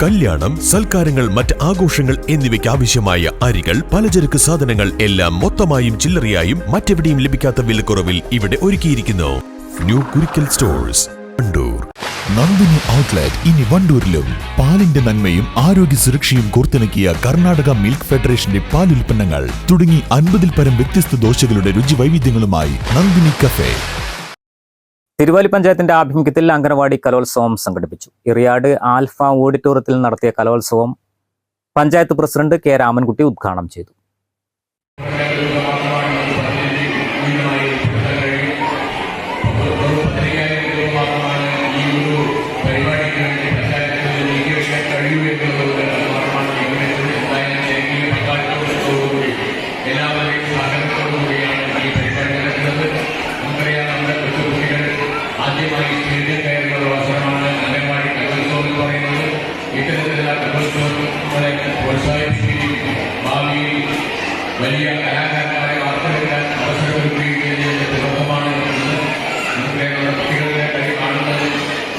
കല്യാണം, സൽക്കാരങ്ങൾ, മറ്റ് ആഘോഷങ്ങൾ എന്നിവയ്ക്ക് ആവശ്യമായ അരികൾ, പലചരക്ക് സാധനങ്ങൾ എല്ലാം മൊത്തമായും ചില്ലറയായും മറ്റെവിടെയും ലഭിക്കാത്ത വിലക്കുറവിൽ ഇവിടെ ഒരുക്കിയിരിക്കുന്നു. New Kurikkal stores, Wandoor. Nandini outlet ഇനി വണ്ടൂരിലും. പാലിന്റെ നന്മയും ആരോഗ്യ സുരക്ഷയും കോർത്തിണക്കിയ കർണാടക മിൽക്ക് ഫെഡറേഷന്റെ പാലുൽപ്പന്നങ്ങൾ തുടങ്ങി 50-ൽ പരം വ്യത്യസ്ത ദോശകളുടെ രുചി വൈവിധ്യങ്ങളുമായി നന്ദിനി കഫേ. തിരുവാലി പഞ്ചായത്തിന്റെ ആഭിമുഖ്യത്തിൽ അംഗനവാടി കലോത്സവം സംഘടിപ്പിച്ചു. ഇറിയാട് ആൽഫ ഓഡിറ്റോറിയത്തിൽ നടത്തിയ കലോത്സവം പഞ്ചായത്ത് പ്രസിഡന്റ് കെ രാമൻകുട്ടി ഉദ്ഘാടനം ചെയ്തു. വലിയ കലാകാരന്മാരെ വാർത്തെടുക്കാൻ അവസരമൊരുക്കുകയാണ് പ്രമുഖമാണ്. നമ്മുടെ കുട്ടികളുടെ കളി കാണുന്നതും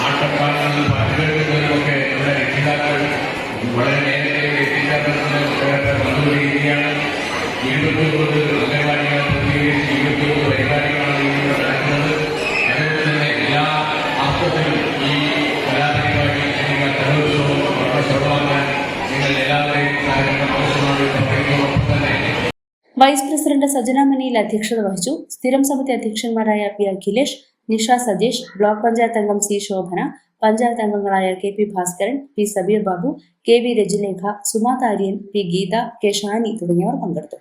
ആട്ടം കാണുന്നതും പാട്ട് കേൾക്കുന്നതുമൊക്കെ നമ്മുടെ രക്ഷിതാക്കൾ വളരെ നേരത്തെ എത്തിച്ചേർന്നത് വന്നുകൊണ്ടിരിക്കുകയാണ്. 29 അംഗൻവാടികൾ പ്രതികരിച്ച് 29 പരിപാടികളാണ് ഇവിടെ നടക്കുന്നത്. അതുകൊണ്ട് തന്നെ എല്ലാ അർത്ഥത്തിലും ഈ കലാപരിപാടി നിങ്ങൾ കലോത്സവം വളരെ സ്വന്തമാക്കാൻ നിങ്ങൾ എല്ലാവരെയും സഹകരണം ആവശ്യമാണ്. തന്നെ വൈസ് പ്രസിഡന്റ് സജന മനിയിൽ അധ്യക്ഷത വഹിച്ചു. സ്ഥിരം സമിതി അധ്യക്ഷന്മാരായ പി അഖിലേഷ്, നിഷ സജീഷ്, ബ്ലോക്ക് പഞ്ചായത്ത് അംഗം സി ശോഭന, പഞ്ചായത്ത് അംഗങ്ങളായ K P Bhaskaran, P Sabeer Babu, K V Rajalekha, Suma Tharian, P Geetha, K Shani തുടങ്ങിയവർ പങ്കെടുത്തു.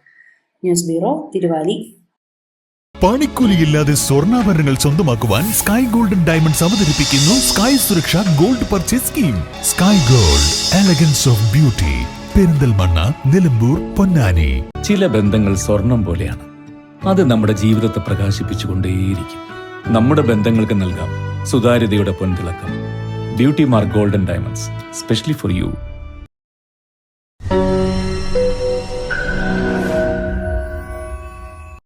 News bureau, Thiruvali. പണിക്കൂലിയില്ലാതെ സ്വർണ്ണാഭരണങ്ങൾ സ്വന്തമാക്കുവാൻ സ്കൈ ഗോൾഡൻ ഡയമണ്ട്സ് അവതരിപ്പിക്കുന്നു sky Suraksha gold purchase scheme. Sky gold, elegance of beauty. Perinthalmanna, Nilambur, Ponnani. ചില ബന്ധങ്ങൾ സ്വർണം പോലെയാണ്. അത് നമ്മുടെ ജീവിതത്തെ പ്രകാശിപ്പിച്ചുകൊണ്ടേയിരിക്കും. നമ്മുടെ ബന്ധങ്ങൾക്ക് നൽകാം സുതാര്യതയുടെ പൊൻതിളക്കം. Beauty mark golden diamonds, specially for U.